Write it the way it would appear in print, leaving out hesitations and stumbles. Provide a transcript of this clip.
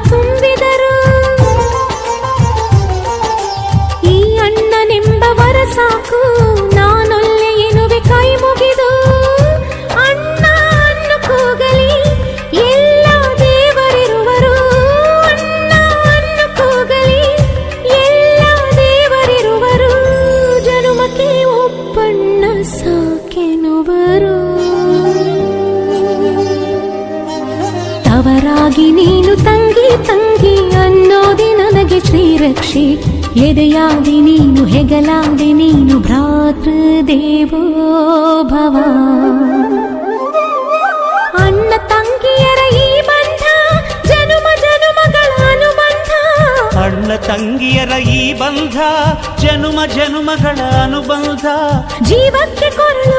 ತುಂಬಿದರು. ಈ ಅಣ್ಣನೆಂಬವರ ಸಾಕು ನಾನೊಲ್ಲೆ ಎನ್ನುವೆ ಕೈ ಮುಗಿದು. ಅಣ್ಣ ಅನ್ನು ಕೂಗಲಿ ಎಲ್ಲ ದೇವರಿರುವರು. ಅಣ್ಣ ಅನ್ನು ಕೂಗಲಿ ಎಲ್ಲ ದೇವರಿರುವರು. ಜನುಮಕ್ಕೆ ಒಬ್ಬಣ್ಣ ಸಾಕೆನುವರು. ತವರಾಗಿ ನೀನು ತಂಗಿ ತಂಗಿ ಅನ್ನೋದೆ ನನಗೆ ಶ್ರೀರಕ್ಷೆ. ಎದೆಯಾದಿ ನೀನು ಹೆಗಲಾದಿ ನೀನು ಭ್ರಾತೃದೇವೋ ಭವ. ಅಣ್ಣ ತಂಗಿಯರ ಈ ಬಂಧ ಜನುಮ ಜನುಮಗಳ ಅನುಬಂಧ. ಅಣ್ಣ ತಂಗಿಯರ ಈ ಬಂಧ ಜನುಮ ಜನುಮಗಳ ಅನುಬಂಧ. ಜೀವಕ್ಕೆ ಕೊರಳು